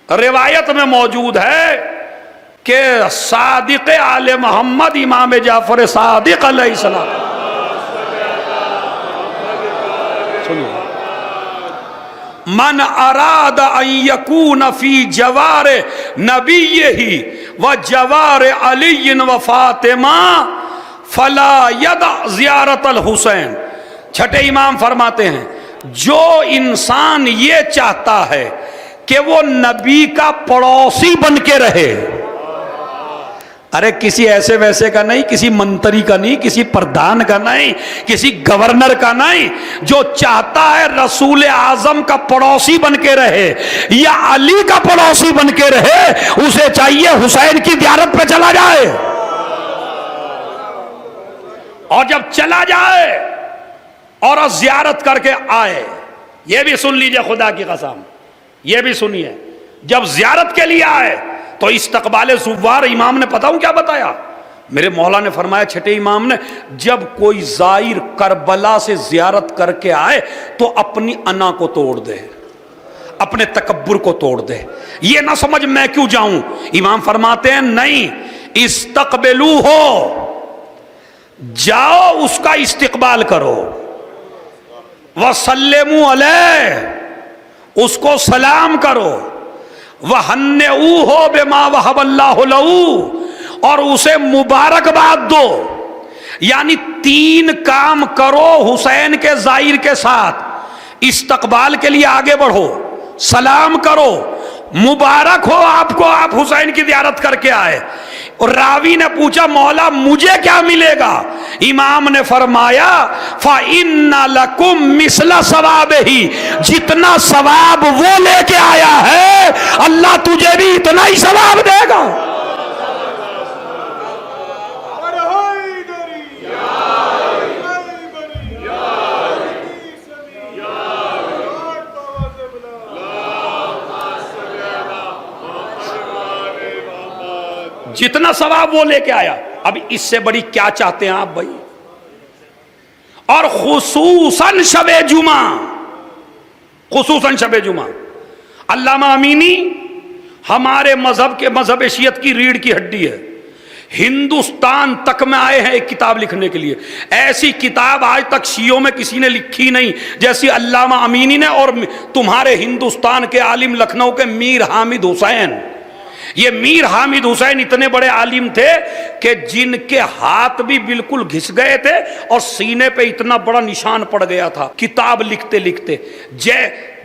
रिवायत में मौजूद है कि सादिक आले मोहम्मद इमाम जाफर सादिक अलैहिस्सलाम, सुनो, मन अराद अन यकून फी जवार नबीयही व जवार अली व फातिमा फला यदा ज़ियारत अल हुसैन। छठे इमाम फरमाते हैं, जो इंसान ये चाहता है कि वो नबी का पड़ोसी बन के रहे, अरे किसी ऐसे वैसे का नहीं, किसी मंत्री का नहीं, किसी प्रधान का नहीं, किसी गवर्नर का नहीं, जो चाहता है रसूल आजम का पड़ोसी बन के रहे या अली का पड़ोसी बन के रहे, उसे चाहिए हुसैन की ज़ियारत पे चला जाए। और जब चला जाए और ज़ियारत करके आए, ये भी सुन लीजिए खुदा की कसम, ये भी सुनिए, जब ज़ियारत के लिए आए तो इस्तकबाल ज़ुव्वार इमाम ने पता हूं क्या बताया, मेरे मौला ने फरमाया, छठे इमाम ने, जब कोई ज़ाइर करबला से ज़ियारत करके आए तो अपनी अना को तोड़ दे, अपने तकब्बुर को तोड़ दे, ये ना समझ मैं क्यों जाऊं। इमाम फरमाते हैं नहीं, इस्तकबिलू हो, जाओ उसका इस्तकबाल करो, वसल्लिमू अलैह, उसको सलाम करो, वहन्नऊ हो बेमा वहबल्लाहु लहू, और उसे मुबारकबाद दो। यानी 3 काम करो हुसैन के ज़ाहिर के साथ, इस्तकबाल के लिए आगे बढ़ो, सलाम करो, मुबारक हो आपको, आप हुसैन की ज़ियारत करके आए। और रावी ने पूछा, मौला मुझे क्या मिलेगा? इमाम ने फरमाया, फा इन्ना लकुम मिसला सवाब ही, जितना सवाब वो लेके आया है अल्लाह तुझे भी इतना ही सवाब देगा। जितना सवाब वो लेके आया, अब इससे बड़ी क्या चाहते हैं आप भाई। और खुसूसन शबे जुमा, खुसूसन शबे जुमा, अल्लामा अमीनी हमारे मजहब के, मजहब शियत की रीढ़ की हड्डी है, हिंदुस्तान तक में आए हैं एक किताब लिखने के लिए। ऐसी किताब आज तक शियों में किसी ने लिखी नहीं जैसी अल्लामा अमीनी ने, और तुम्हारे हिंदुस्तान के आलिम लखनऊ के मीर हामिद हुसैन। ये मीर हामिद हुसैन इतने बड़े आलिम थे कि जिनके हाथ भी बिल्कुल घिस गए थे और सीने पे इतना बड़ा निशान पड़ गया था किताब लिखते लिखते।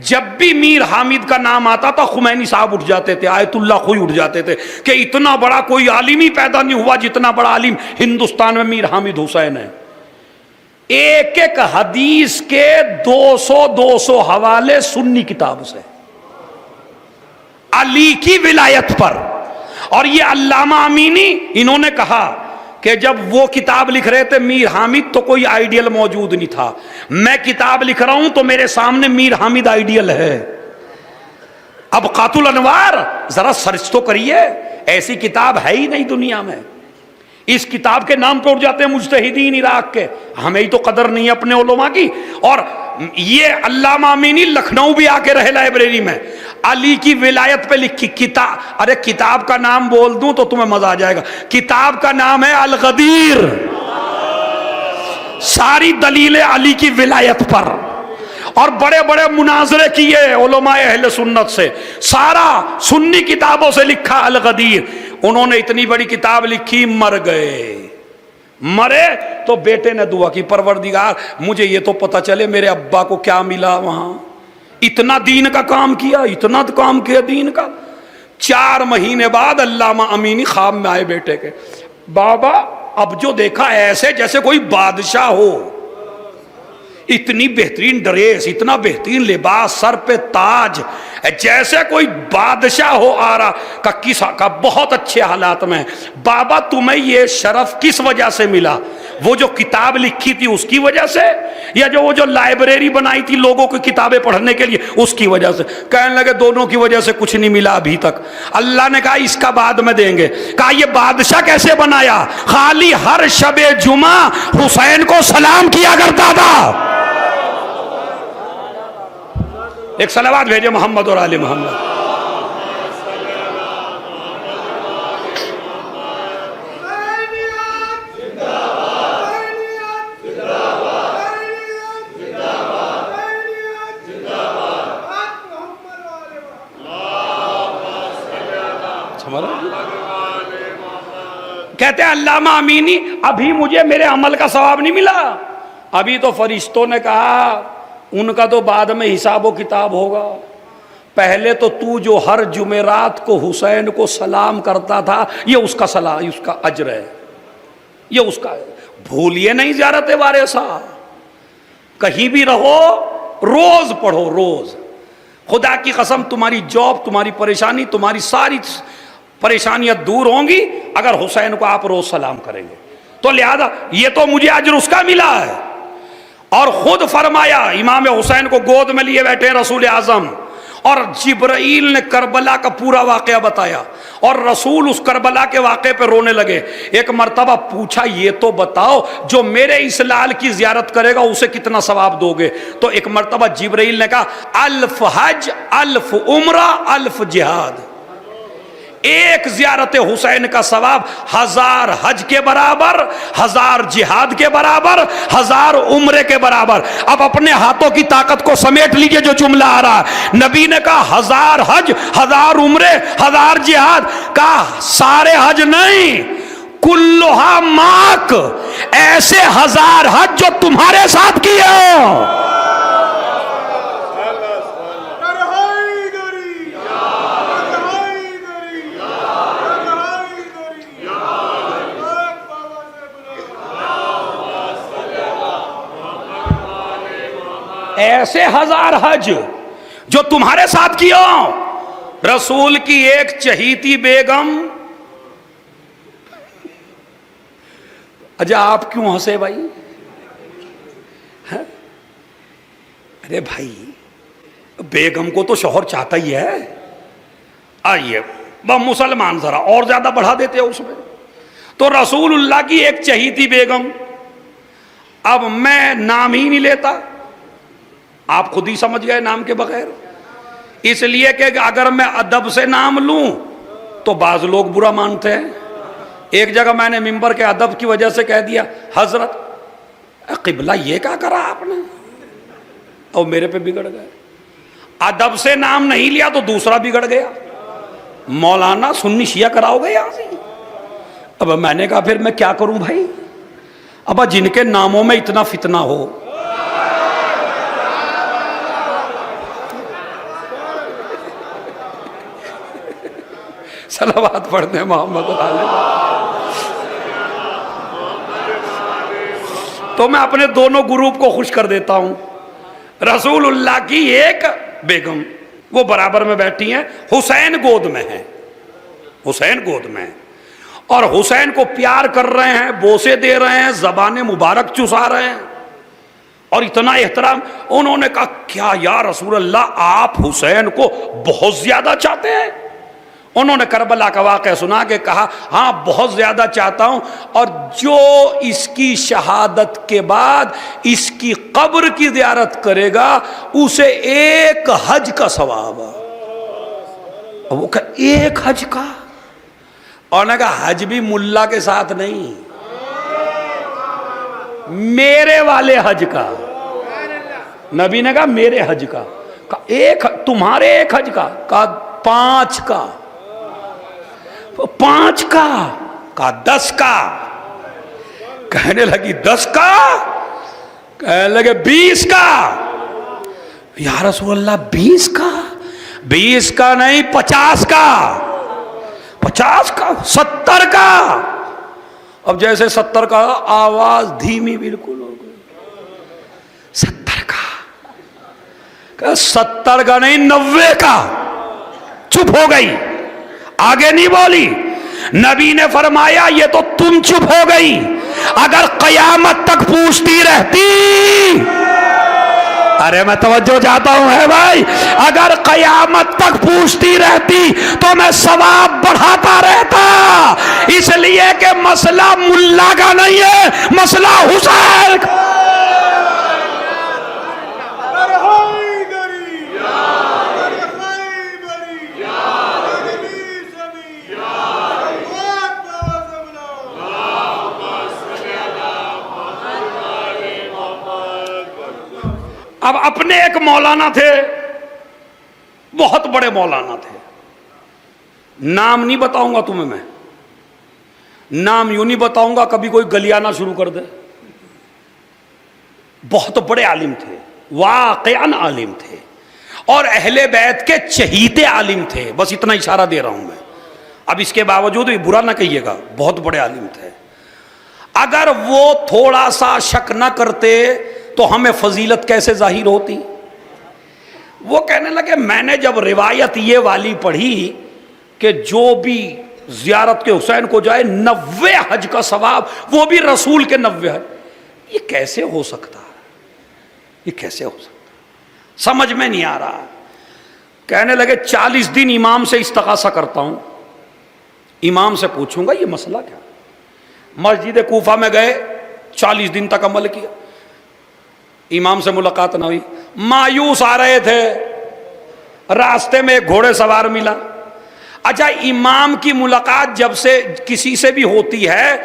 जब भी मीर हामिद का नाम आता था खुमैनी साहब उठ जाते थे, आयतुल्लाह खुई उठ जाते थे कि इतना बड़ा कोई आलिम ही पैदा नहीं हुआ जितना बड़ा आलिम हिंदुस्तान में मीर हामिद हुसैन है। एक एक हदीस के 200 हवाले सुन्नी किताब से अली की विलायत पर। और ये अल्लामा अमीनी, इन्होंने कहा कि जब वो किताब लिख रहे थे मीर हामिद तो कोई आइडियल मौजूद नहीं था, मैं किताब लिख रहा हूं तो मेरे सामने मीर हामिद आइडियल है। अब कातुल अनवार जरा सर्च तो करिए, ऐसी किताब है ही नहीं दुनिया में। इस किताब के नाम पे उठ जाते हैं मुज्तहिदीन इराक के, हमें ही तो कदर नहीं है अपने उलमा की। और ये अल्लामा अमीनी लखनऊ भी आके रहे लाइब्रेरी में, अली की विलायत पे लिखी किताब, अरे किताब का नाम बोल दूं तो तुम्हें मजा आ जाएगा, किताब का नाम है अल गदीर, सारी दलीलें अली की विलायत पर। और बड़े बड़े मुनाजरे किए उलमाए अहले सुन्नत से, सारा सुन्नी किताबों से लिखा अल गदीर। उन्होंने इतनी बड़ी किताब लिखी, मर गए। मरे तो बेटे ने दुआ की, परवरदिगार मुझे ये तो पता चले मेरे अब्बा को क्या मिला वहां, इतना दीन का काम किया, इतना काम किया दीन का। 4 महीने बाद अल्लामा अमीनी ख्वाब में आए बेटे के, बाबा अब जो देखा ऐसे जैसे कोई बादशाह हो, इतनी बेहतरीन ड्रेस, इतना बेहतरीन लिबास, सर पे ताज, जैसे कोई बादशाह हो आ रहा। का किसा का बहुत अच्छे हालात में। बाबा तुम्हें ये शरफ किस वजह से मिला? वो जो किताब लिखी थी उसकी वजह से, या जो वो जो लाइब्रेरी बनाई थी लोगों की किताबें पढ़ने के लिए उसकी वजह से? कहने लगे दोनों की वजह से कुछ नहीं मिला अभी तक। अल्लाह ने कहा इसका बाद में देंगे। कहा ये बादशाह कैसे बनाया? खाली हर शबे जुमा हुसैन को सलाम किया करता था। एक सलावत भेजे मोहम्मद और आले मोहम्मद। समझ रहे? कहते हैं अल्लामा अमीनी, अभी मुझे मेरे अमल का सवाब नहीं मिला, अभी तो फरिश्तों ने कहा उनका तो बाद में हिसाब किताब होगा, पहले तो तू जो हर जुमेरात को हुसैन को सलाम करता था, ये उसका सलाम, उसका अज्र है, ये उसका है। भूलिए नहीं ज़ियारत वारिसा, कहीं भी रहो रोज पढ़ो, रोज। खुदा की कसम तुम्हारी जॉब, तुम्हारी परेशानी, तुम्हारी सारी परेशानियां दूर होंगी अगर हुसैन को आप रोज सलाम करेंगे। तो लिहाजा ये तो मुझे अज्र उसका मिला है। और खुद फरमाया, इमाम हुसैन को गोद में लिए बैठे रसूल आजम, और जिब्राइल ने करबला का पूरा वाकया बताया, और रसूल उस करबला के वाकये पे रोने लगे। एक मर्तबा पूछा, ये तो बताओ जो मेरे इस लाल की जियारत करेगा उसे कितना सवाब दोगे? तो एक मर्तबा जिब्राइल ने कहा, अल्फ हज, अल्फ उम्रा, अल्फ जिहाद। एक जियारत हुसैन का सवाब 1000 हज के बराबर, 1000 जिहाद के बराबर, 1000 उम्रे के बराबर। अब अपने हाथों की ताकत को समेट लीजिए जो जुमला आ रहा है। नबी ने कहा 1000 हज, 1000 उम्रे, 1000 जिहाद। कहा सारे हज नहीं, कुल्लुहा माक, ऐसे 1000 हज जो तुम्हारे साथ किए हो। ऐसे 1000 हज जो तुम्हारे साथ किया। रसूल की एक चहीती बेगम, अच्छा आप क्यों हंसे भाई? है? अरे भाई बेगम को तो शौहर चाहता ही है। आइए वह मुसलमान जरा और ज्यादा बढ़ा देते हैं उसमें। तो रसूलुल्लाह की एक चहीती बेगम, अब मैं नाम ही नहीं लेता, आप खुद ही समझ गए नाम के बगैर, इसलिए कि अगर मैं अदब से नाम लूं तो बाज लोग बुरा मानते हैं। एक जगह मैंने मिंबर के अदब की वजह से कह दिया, हजरत क़िबला ये क्या करा आपने, और मेरे पे बिगड़ गए। अदब से नाम नहीं लिया तो दूसरा बिगड़ गया, मौलाना सुन्नी शिया कराओगे यहां से। अब मैंने कहा फिर मैं क्या करूं भाई, अब जिनके नामों में इतना फितना हो। सलावत पढ़ते हैं मोहम्मद। तो मैं अपने दोनों ग्रुप को खुश कर देता हूं। रसूलुल्लाह की एक बेगम वो बराबर में बैठी हैं, हुसैन गोद में है, हुसैन गोद में है, और हुसैन को प्यार कर रहे हैं, बोसे दे रहे हैं, ज़बान मुबारक चुसा रहे हैं, और इतना एहतराम। उन्होंने कहा क्या या रसूलल्लाह आप हुसैन को बहुत ज्यादा चाहते हैं? उन्होंने करबला का वाक़या सुना के कहा हाँ बहुत ज़्यादा चाहता हूँ, और जो इसकी शहादत के बाद इसकी कब्र की ज़ियारत करेगा उसे एक हज का सवाब। अब वो कहा एक हज का, और ने कहा हज भी मुल्ला के साथ नहीं, मेरे वाले हज का। नबी ने कहा मेरे हज का, एक तुम्हारे एक हज का 5 का, 5 का 10 का। कहने लगी 10 का, कहने लगे 20 का। या रसूलल्लाह 20 का? 20 का नहीं 50 का, 50 का, 70 का। अब जैसे 70 का आवाज धीमी बिल्कुल हो गई, 70 का, 70 का नहीं 90 का। चुप हो गई, आगे नहीं बोली। नबी ने फरमाया ये तो तुम चुप हो गई, अगर कयामत तक पूछती रहती, अरे मैं तवज्जो चाहता हूं है भाई, अगर कयामत तक पूछती रहती तो मैं सवाब बढ़ाता रहता, इसलिए कि मसला मुल्ला का नहीं है, मसला हुसैन का। अब अपने एक मौलाना थे, बहुत बड़े मौलाना थे, नाम नहीं बताऊंगा तुम्हें मैं, नाम यूं नहीं बताऊंगा कभी कोई गलियाना शुरू कर दे। बहुत बड़े आलिम थे, वाकयान आलिम थे, और अहले बैत के चहीते आलिम थे। बस इतना इशारा दे रहा हूं मैं। अब इसके बावजूद भी बुरा ना कहिएगा, बहुत बड़े आलिम थे। अगर वो थोड़ा सा शक ना करते तो हमें फजीलत कैसे जाहिर होती। वो कहने लगे मैंने जब रिवायत ये वाली पढ़ी कि जो भी जियारत के हुसैन को जाए 90 हज का सवाब, वो भी रसूल के 90 हज, ये कैसे हो सकता है, ये कैसे हो सकता है, समझ में नहीं आ रहा। कहने लगे 40 दिन इमाम से इस्तगासा करता हूं, इमाम से पूछूंगा ये मसला क्या। मस्जिद कूफा में गए, 40 दिन तक अमल किया, इमाम से मुलाकात ना हुई। मायूस आ रहे थे, रास्ते में एक घोड़े सवार मिला। अच्छा, इमाम की मुलाकात जब से किसी से भी होती है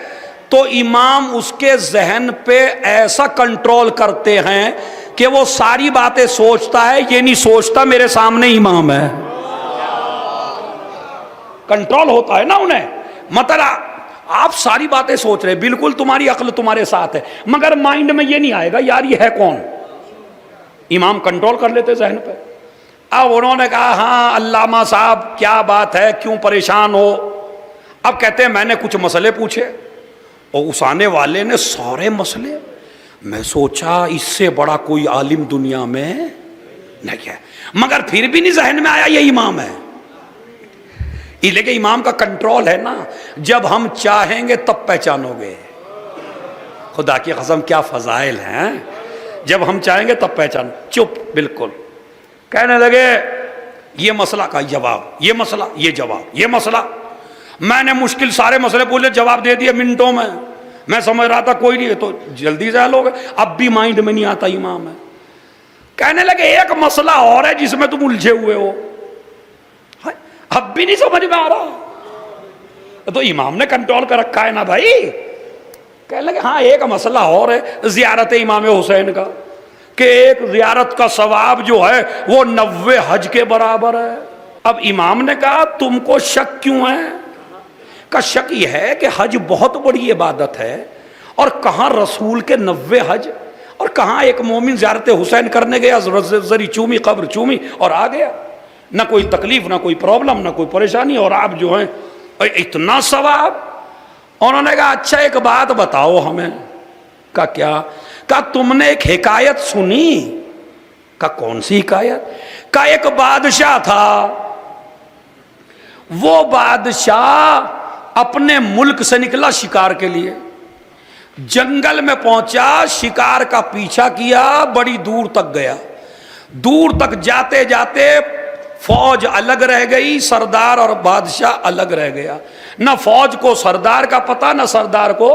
तो इमाम उसके जहन पे ऐसा कंट्रोल करते हैं कि वो सारी बातें सोचता है, ये नहीं सोचता मेरे सामने इमाम है। कंट्रोल होता है ना उन्हें, मतलब आप सारी बातें सोच रहे, बिल्कुल तुम्हारी अक्ल तुम्हारे साथ है, मगर माइंड में ये नहीं आएगा यार ये है कौन। इमाम कंट्रोल कर लेते जहन पे। अब उन्होंने कहा हाँ अल्लामा साहब क्या बात है, क्यों परेशान हो। अब कहते हैं मैंने कुछ मसले पूछे, और उस आने वाले ने सारे मसले, मैं सोचा इससे बड़ा कोई आलिम दुनिया में नहीं है, मगर फिर भी नहीं जहन में आया ये इमाम है। लेकिन इमाम का कंट्रोल है ना, जब हम चाहेंगे तब पहचानोगे। खुदा की कसम क्या फजाइल हैं, जब हम चाहेंगे तब पहचान। चुप बिल्कुल। कहने लगे ये मसला का जवाब, ये मसला, ये जवाब, ये मसला। मैंने मुश्किल सारे मसले बोले, जवाब दे दिए मिनटों में। मैं समझ रहा था कोई नहीं है तो जल्दी से लोगे, अब भी माइंड में नहीं आता इमाम है। कहने लगे एक मसला और है जिसमें तुम उलझे हुए हो, अब भी नहीं समझ में आ रहा। तो इमाम ने कंट्रोल कर रखा है ना भाई। कहने लगे हाँ एक मसला और है, जियारत इमाम हुसैन का, कि एक जियारत का सवाब जो है वो 90 हज के बराबर है। अब इमाम ने कहा तुमको शक क्यों है। का शक यह है कि हज बहुत बड़ी इबादत है, और कहाँ रसूल के 90 हज, और कहाँ एक मोमिन जियारत हुसैन करने गया, जरी चूमी कब्र चूमी और आ गया, ना कोई तकलीफ ना कोई प्रॉब्लम ना कोई परेशानी, और आप जो हैं इतना सवाब। उन्होंने कहा अच्छा एक बात बताओ हमें। का क्या। का तुमने एक हिकायत सुनी। का कौन सी हिकायत। का एक बादशाह था, वो बादशाह अपने मुल्क से निकला शिकार के लिए, जंगल में पहुंचा, शिकार का पीछा किया, बड़ी दूर तक गया। दूर तक जाते जाते फौज अलग रह गई, सरदार और बादशाह अलग रह गया। ना फौज को सरदार का पता, ना सरदार को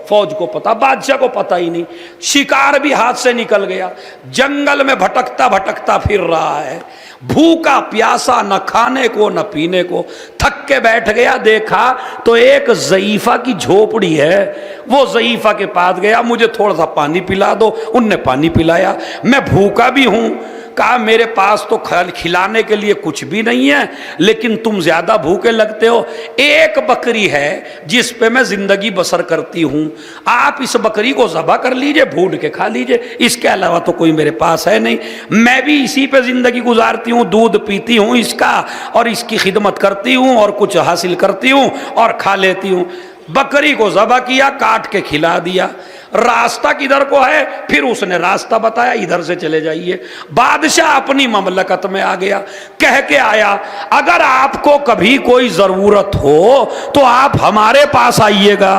फौज को पता, बादशाह को पता ही नहीं। शिकार भी हाथ से निकल गया, जंगल में भटकता भटकता फिर रहा है, भूखा प्यासा, न खाने को न पीने को, थक के बैठ गया। देखा तो एक ज़ईफ़ा की झोपड़ी है, वो ज़ईफ़ा के पास गया, मुझे थोड़ा सा पानी पिला दो। उनने पानी पिलाया। मैं भूखा भी हूँ। कहा मेरे पास तो खिलाने के लिए कुछ भी नहीं है, लेकिन तुम ज्यादा भूखे लगते हो, एक बकरी है जिस पे मैं जिंदगी बसर करती हूं, आप इस बकरी को ज़बह कर लीजिए, भून के खा लीजिए, इसके अलावा तो कोई मेरे पास है नहीं। मैं भी इसी पे जिंदगी गुजारती हूँ, दूध पीती हूँ इसका, और इसकी खिदमत करती हूँ, और कुछ हासिल करती हूँ और खा लेती हूँ। बकरी को ज़बह किया, काट के खिला दिया। रास्ता किधर को है, फिर उसने रास्ता बताया, इधर से चले जाइए। बादशाह अपनी ममलकत में आ गया, कह के आया अगर आपको कभी कोई ज़रूरत हो तो आप हमारे पास आइएगा,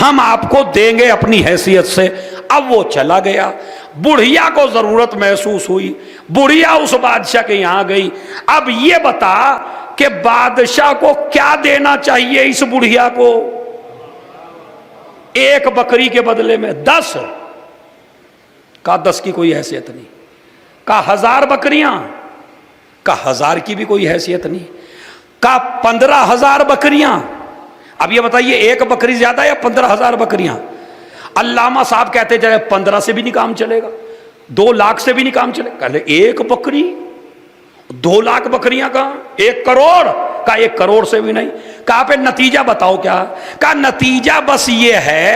हम आपको देंगे अपनी हैसियत से। अब वो चला गया। बुढ़िया को ज़रूरत महसूस हुई, बुढ़िया उस बादशाह के यहाँ गई। अब ये बता कि बादशाह को क्या देना चाहिए इस बुढ़िया को। एक बकरी के बदले में 10। का 10 की कोई हैसियत नहीं। का 1000 बकरियां, का 1000 की भी कोई हैसियत नहीं। का 15,000 बकरियां। अब ये बताइए एक बकरी ज्यादा या 15,000 बकरियां। अल्लामा साहब कहते चले 15 से भी नहीं काम चलेगा, 2 लाख से भी नहीं काम चलेगा। कहले एक बकरी, 2 लाख बकरियां कहां, 1 करोड़। का 1 करोड़ से भी नहीं। कहा पे नतीजा बताओ क्या? कहा नतीजा बस ये है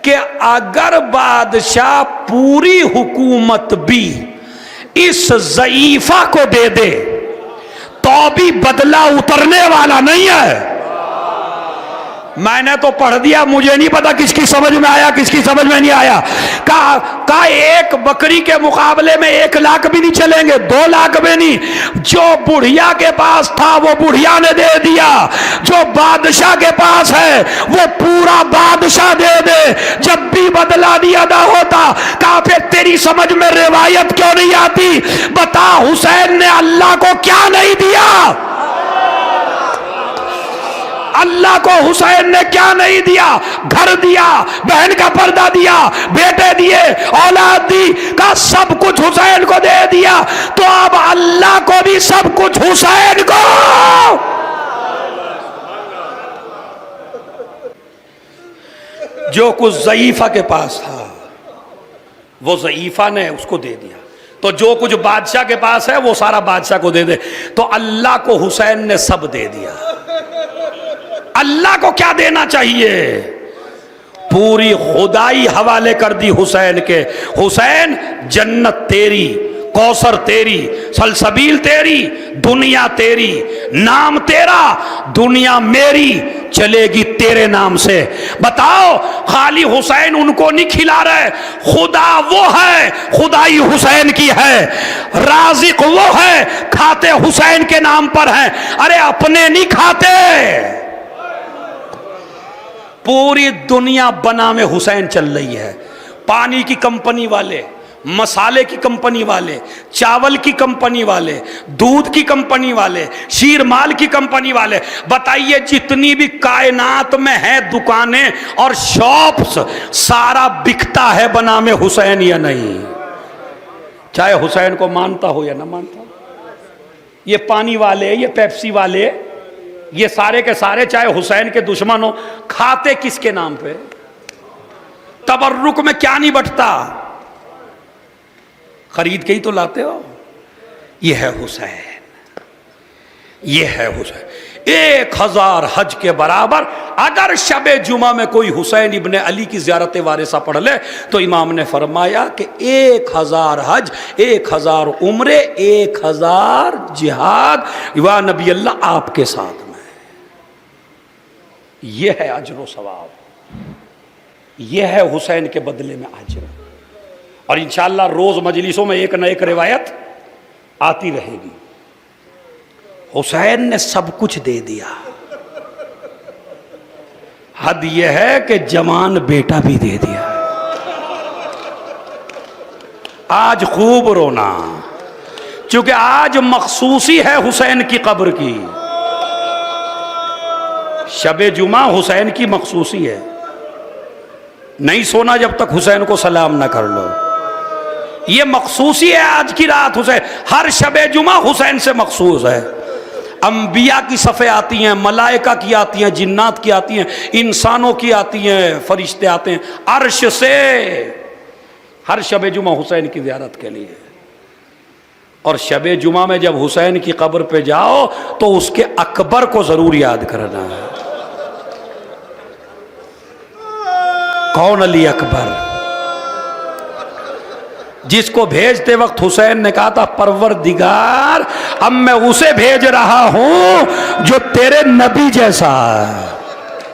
कि अगर बादशाह पूरी हुकूमत भी इस ज़ईफा को दे दे तो भी बदला उतरने वाला नहीं है। मैंने तो पढ़ दिया, मुझे नहीं पता किसकी समझ में आया किसकी समझ में नहीं आया। का 1 बकरी के मुकाबले में 1 लाख भी नहीं चलेंगे, 2 लाख भी नहीं। जो बुढ़िया के पास था वो बुढ़िया ने दे दिया, जो बादशाह के पास है वो पूरा बादशाह दे दे, जब भी बदला नहीं अदा होता। कहा फिर तेरी समझ में रिवायत क्यों नहीं आती? बता हुसैन ने अल्लाह को क्या नहीं दिया? अल्लाह को हुसैन ने क्या नहीं दिया? घर दिया, बहन का पर्दा दिया, बेटे दिए, औलाद दी, का सब कुछ हुसैन को दे दिया। तो अब अल्लाह को भी सब कुछ हुसैन को। जो कुछ ज़ईफा के पास था वो ज़ईफा ने उसको दे दिया, तो जो कुछ बादशाह के पास है वो सारा बादशाह को दे दे। तो अल्लाह को हुसैन ने सब दे दिया। अल्लाह को क्या देना चाहिए? पूरी खुदाई हवाले कर दी हुसैन के। हुसैन जन्नत तेरी, कौसर तेरी, सलसबील तेरी, दुनिया तेरी, नाम तेरा, दुनिया मेरी, चलेगी तेरे नाम से। बताओ, खाली हुसैन उनको नहीं खिला रहे, खुदा वो है, खुदाई हुसैन की है, राज़िक वो है, खाते हुसैन के नाम पर हैं। अरे अपने नहीं खाते। पूरी दुनिया बना में हुसैन चल रही है। पानी की कंपनी वाले, मसाले की कंपनी वाले, चावल की कंपनी वाले, दूध की कंपनी वाले, शीरमाल की कंपनी वाले, बताइए जितनी भी कायनात में है दुकानें और शॉप्स, सारा बिकता है बना में हुसैन या नहीं? चाहे हुसैन को मानता हो या ना मानता हो। ये पानी वाले, ये पेप्सी वाले, ये सारे के सारे चाहे हुसैन के दुश्मन हो, खाते किसके नाम पे? तबर्रुक में क्या नहीं बटता, खरीद के ही तो लाते हो। ये है हुसैन, ये है हुसैन। 1000 हज के बराबर। अगर शबे जुमा में कोई हुसैन इब्ने अली की ज़ियारत वारिसा पढ़ ले तो इमाम ने फरमाया कि 1000 हज, 1000 उम्रे, 1000 जिहाद वा नबी अल्लाह आपके साथ में। यह है अजर सवाब, यह है हुसैन के बदले में अजर। और इंशाअल्लाह रोज मजलिसों में एक न एक रिवायत आती रहेगी। हुसैन ने सब कुछ दे दिया। हद यह है कि जवान बेटा भी दे दिया। आज खूब रोना, क्योंकि आज मखसूसी है हुसैन की कब्र की। शबे जुमा हुसैन की मखसूसी है। नहीं सोना जब तक हुसैन को सलाम ना कर लो। ये मखसूसी है आज की रात हुसैन। हर शबे जुमा हुसैन से मखसूस है। अंबिया की सफ़े आती हैं, मलाइका की आती हैं, जिन्नात की आती हैं, इंसानों की आती हैं, फरिश्ते आते हैं अर्श से हर शबे जुमा हुसैन की ज़ियारत के लिए। और शबे जुमा में जब हुसैन की कब्र पे जाओ तो उसके अकबर को ज़रूर याद करना है। कौन? अली अकबर, जिसको भेजते वक्त हुसैन ने कहा था परवरदिगार अब मैं उसे भेज रहा हूं जो तेरे नबी जैसा है।